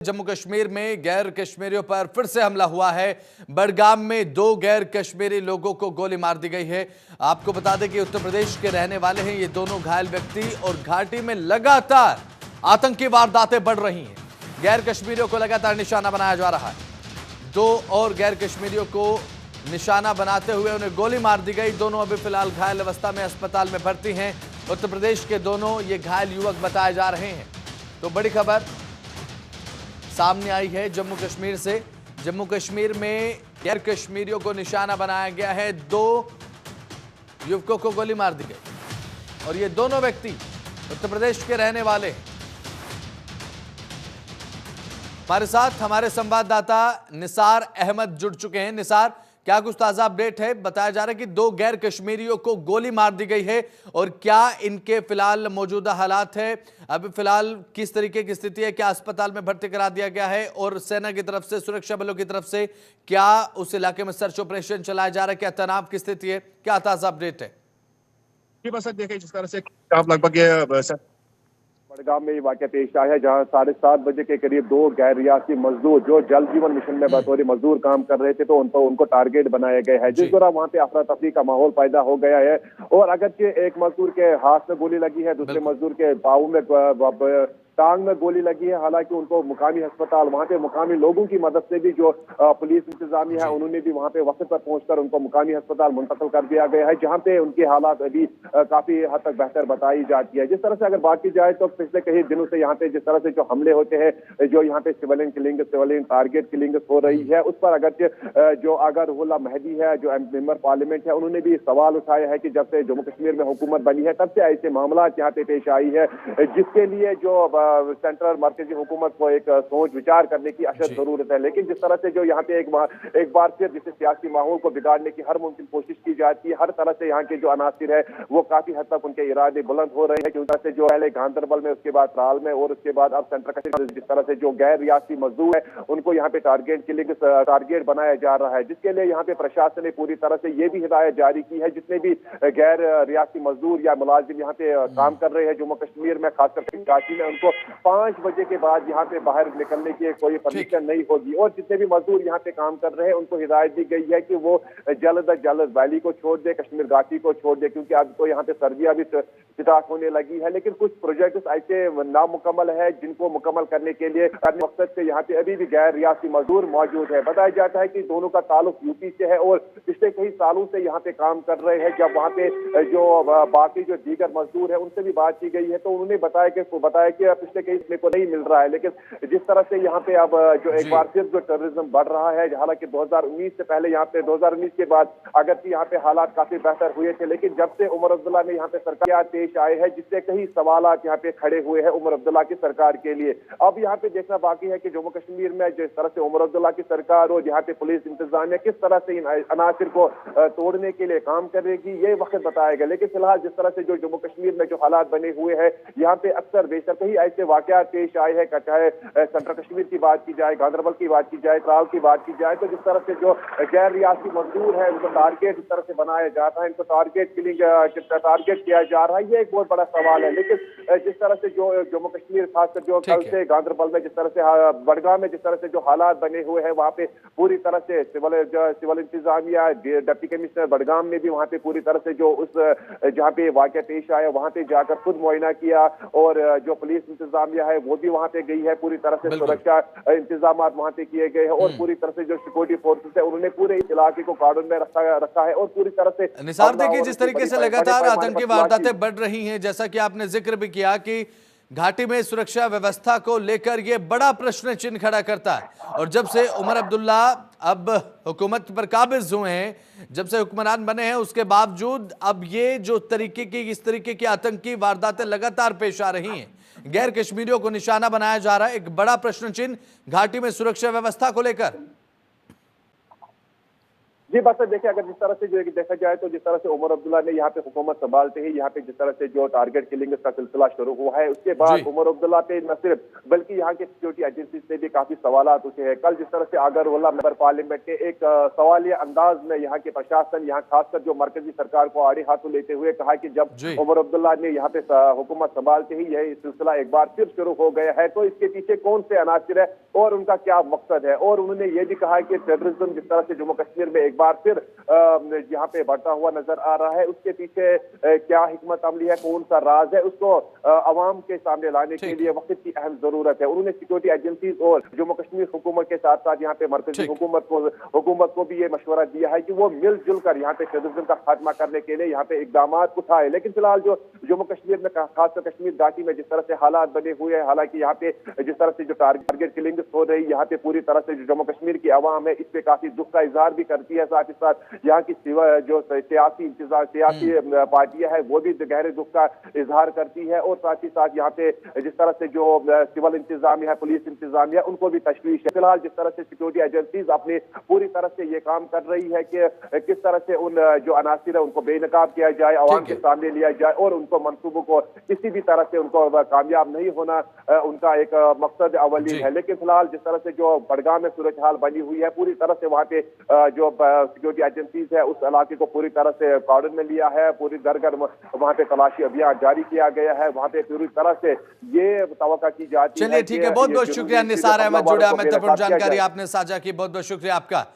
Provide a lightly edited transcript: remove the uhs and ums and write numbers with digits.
जम्मू कश्मीर में गैर कश्मीरियों पर फिर से हमला हुआ है। बड़गाम में 2 गैर कश्मीरी लोगों को गोली मार दी गई है। आपको बता दें कि उत्तर प्रदेश के रहने वाले हैं ये दोनों घायल व्यक्ति और घाटी में लगातार आतंकी वारदातें बढ़ रही हैं। गैर कश्मीरियों को लगातार निशाना बनाया जा रहा है। 2 और गैर कश्मीरियों को निशाना बनाते हुए उन्हें गोली मार दी गई। दोनों अभी फिलहाल घायल अवस्था में अस्पताल में भर्ती हैं। उत्तर प्रदेश के दोनों ये घायल युवक बताए जा रहे हैं। तो बड़ी खबर सामने आई है जम्मू कश्मीर से। जम्मू कश्मीर में गैर कश्मीरियों को निशाना बनाया गया है। 2 युवकों को गोली मार दी गई और ये दोनों व्यक्ति उत्तर प्रदेश के रहने वाले हैं। हमारे साथ हमारे संवाददाता निसार अहमद जुड़ चुके हैं। निसार, क्या कुछ ताजा अपडेट है? बताया जा रहा है कि 2 गैर कश्मीरियों को गोली मार दी गई है और क्या इनके फिलहाल मौजूदा हालात है? अभी फिलहाल किस तरीके की स्थिति है? क्या अस्पताल में भर्ती करा दिया गया है? और सेना की तरफ से, सुरक्षा बलों की तरफ से क्या उस इलाके में सर्च ऑपरेशन चलाया जा रहा है? क्या तनाव की स्थिति है? क्या ताजा अपडेट है? बस देखें जिस तरह से आप लगभग बड़गाम में ये वाकया पेश आया है, जहां 7:30 बजे के करीब 2 गैर रियासी मजदूर जो जल जीवन मिशन में बतौर मजदूर काम कर रहे थे, तो उनको टारगेट बनाया गया है, जिस दौरान वहां पे अफरा तफरी का माहौल पैदा हो गया है। और अगरचे एक मजदूर के हाथ में गोली लगी है, दूसरे मजदूर के पाँव में टांग में गोली लगी है। हालांकि उनको मुकामी अस्पताल, वहां पे मुकामी लोगों की मदद से भी जो पुलिस इंतजामिया है उन्होंने भी वहां पे वक्त पर पहुंचकर उनको मुकामी अस्पताल मुंतकिल कर दिया गया है, जहां पे उनकी हालात अभी काफी हद तक बेहतर बताई जाती है। जिस तरह से अगर बात की जाए तो पिछले कई दिनों से यहाँ पे जिस तरह से जो हमले होते हैं, जो यहाँ पे civilian killing, civilian target killing हो रही है, उस पर अगर जो आगा रुहुल्लाह मेहदी है, जो मेंबर पार्लियामेंट है, उन्होंने भी सवाल उठाया है कि जब से जम्मू कश्मीर में हुकूमत बनी है तब से ऐसे मामला यहाँ पे पेश आई है, जिसके लिए जो सेंट्रल मरकजी हुकूमत को एक सोच विचार करने की अशद जरूरत है। लेकिन जिस तरह से जो यहाँ पे एक बार फिर जिसे सियासी माहौल को बिगाड़ने की हर मुमकिन कोशिश की जाती है, हर तरह से यहाँ के जो अनासिर है वो काफी हद तक उनके इरादे बुलंद हो रहे हैं, क्योंकि से जो पहले गांधरबल में, उसके बाद त्राल में और उसके बाद अब सेंट्रल कश्मीर, जिस तरह से जो गैर रियासी मजदूर है उनको यहाँ पे टारगेट बनाया जा रहा है, जिसके लिए यहाँ पे प्रशासन ने पूरी तरह से ये भी हिदायत जारी की है, जितने भी गैर रियासी मजदूर या मुलाजिम यहाँ पे काम कर रहे हैं जम्मू कश्मीर में, खासकर घाटी में, उनको 5 बजे के बाद यहाँ पे बाहर निकलने की कोई परमिशन नहीं होगी। और जितने भी मजदूर यहाँ पे काम कर रहे हैं उनको हिदायत दी गई है कि वो जल्द अज जल्द वैली को छोड़ दे, कश्मीर घाटी को छोड़ दे, क्योंकि अब तो यहाँ पे सर्दियां भी स्टार्ट होने लगी है। लेकिन कुछ प्रोजेक्ट ऐसे नामुकम्मल है जिनको मुकम्मल करने के लिए मकसद से यहाँ पे अभी भी गैर रियासी मजदूर मौजूद है। बताया जाता है कि दोनों का ताल्लुक यूपी से है और पिछले कई सालों से यहाँ पे काम कर रहे हैं। जब वहाँ पे जो बाकी जो दीगर मजदूर है उनसे भी बात की गई है तो उन्होंने बताया कि पिछले कई को नहीं मिल रहा है। लेकिन जिस तरह से यहाँ पे अब जो एक बार फिर जो टेररिज्म बढ़ रहा है, हालांकि 2019 से पहले यहाँ पे 2019 के बाद अगर यहाँ पे हालात काफी बेहतर हुए थे, लेकिन जब से उमर अब्दुल्ला ने यहाँ पे सरकार पेश आए हैं, जिससे कई सवालात यहाँ पे खड़े हुए हैं उमर अब्दुल्ला की सरकार के लिए। अब यहाँ पे देखना बाकी है कि जम्मू कश्मीर में जिस तरह से उमर अब्दुल्ला की सरकार और यहाँ पे पुलिस इंतजामिया किस तरह से इन अनासिर को तोड़ने के लिए काम करेगी, ये वक्त बताएगा। लेकिन फिलहाल जिस तरह से जो जम्मू कश्मीर में जो हालात बने हुए हैं, यहाँ पे अक्सर बेशक ही ऐसे वाकयात पेश आए हैं, चाहे सेंट्रल कश्मीर की बात की जाए, गांधरबल की बात की जाए, त्राल की बात की जाए, तो जिस तरह से जो गैर रियासी मजदूर है उनको टारगेट इस तरह से बनाया जाता है, इनको टारगेट किया जा रहा है, ये एक बहुत बड़ा सवाल है। लेकिन जिस तरह से जो जम्मू कश्मीर, खासकर जो कल से गांधरबल में जिस तरह से, बड़गाम में जिस तरह से जो हालात बने हुए हैं, वहाँ पे पूरी तरह से सिविल इंतजामिया, डिप्टी कमिश्नर बड़गाम ने भी वहाँ पे पूरी तरह से जो उस जहाँ पे वाकया पेश आया वहाँ पे जाकर खुद मुआयना किया, और जो पुलिस इंतजामिया है वो भी वहाँ पे गई है, पूरी तरह से सुरक्षा इंतजाम वहाँ पे किए गए हैं, और पूरी तरह से जो सिक्योरिटी फोर्सेस है उन्होंने पूरे इलाके को कार्डन में रखा है, और पूरी तरह से निसार देखिए जिस तरीके से लगातार आतंकी वारदातें बढ़ रही हैं, जैसा कि आपने जिक्र भी किया कि घाटी में सुरक्षा व्यवस्था को लेकर यह बड़ा प्रश्न चिन्ह खड़ा करता है। और जब से उमर अब्दुल्ला अब हुकूमत पर काबिज हुए हैं, जब से हुक्मरान बने हैं, उसके बावजूद अब ये जो इस तरीके की आतंकी वारदातें लगातार पेश आ रही हैं, गैर कश्मीरियों को निशाना बनाया जा रहा है, एक बड़ा प्रश्न चिन्ह घाटी में सुरक्षा व्यवस्था को लेकर। जी बस देखिए, अगर जिस तरह से जो देखा जाए तो जिस तरह से उमर अब्दुल्ला ने यहाँ पे हुकूमत संभालते ही यहाँ पे जिस तरह से जो टारगेट किलिंग का सिलसिला शुरू हुआ है, उसके बाद जी उमर अब्दुल्ला पे न सिर्फ बल्कि यहाँ के सिक्योरिटी एजेंसी से भी काफी सवालात उठे हैं। कल जिस तरह से आगरवाला मेंबर पार्लियामेंट के एक सवालिया अंदाज में यहाँ के प्रशासन, यहाँ खासकर जो मरकजी सरकार को आड़े हाथों लेते हुए कहा कि जब जी उमर अब्दुल्ला ने यहाँ पे हुकूमत संभालते ही यह सिलसिला एक बार फिर शुरू हो गया है, तो इसके पीछे कौन से अनासिर है और उनका क्या मकसद है। और उन्होंने ये भी कहा कि टेररिज्म जिस तरह से जम्मू कश्मीर में एक बार फिर यहाँ पे बढ़ता हुआ नजर आ रहा है, उसके पीछे क्या हिकमत अमली है, कौन सा राज है, उसको अवाम के सामने लाने के लिए वक्त की अहम जरूरत है। उन्होंने सिक्योरिटी एजेंसीज और जम्मू कश्मीर हुकूमत के साथ साथ यहाँ पे मरकजी हुकूमत को भी ये मशवरा दिया है कि वो मिलजुल कर यहाँ पे टेररिज्म का खात्मा करने के लिए यहाँ पे इकदाम उठाए। लेकिन फिलहाल जो जम्मू कश्मीर में खासकर कश्मीर घाटी में जिस तरह से हालात बने हुए हैं, हालांकि यहाँ पे जिस तरह से जो टारगेट किलिंग हो रही यहाँ पे पूरी तरह से जो जम्मू कश्मीर की आवाम है इस पे काफी दुख का इजहार भी करती है। साथ ही साथ यहाँ की जो सियासी पार्टियां है वो भी गहरे दुख का इजहार करती है। और साथ ही साथ यहाँ पे जिस तरह से जो सिविल इंतजामिया है, पुलिस इंतजामिया, उनको भी तशवीश है। फिलहाल जिस तरह से सिक्योरिटी एजेंसीज अपनी पूरी तरह से ये काम कर रही है कि किस तरह से उन जो अनासिर है उनको बेनकाब किया जाए, आवाम के सामने लिया जाए और उनको मंसूबों को किसी भी तरह से उनको कामयाब नहीं होना उनका एक मकसद अवली है। लेकिन फिलहाल जिस तरह से जो बड़गाम में सूरत हाल बनी हुई है, पूरी तरह से वहाँ पे जो सिक्योरिटी एजेंसीज है उस इलाके को पूरी तरह से कॉर्डन में लिया है, पूरी घर घर वहाँ पे तलाशी अभियान जारी किया गया है। वहाँ पे पूरी तरह से ये तवक्का की जाती है। चलिए ठीक है, बहुत बहुत शुक्रिया निसार अहमद, जुड़े महत्वपूर्ण जानकारी आपने साझा की, बहुत बहुत शुक्रिया आपका।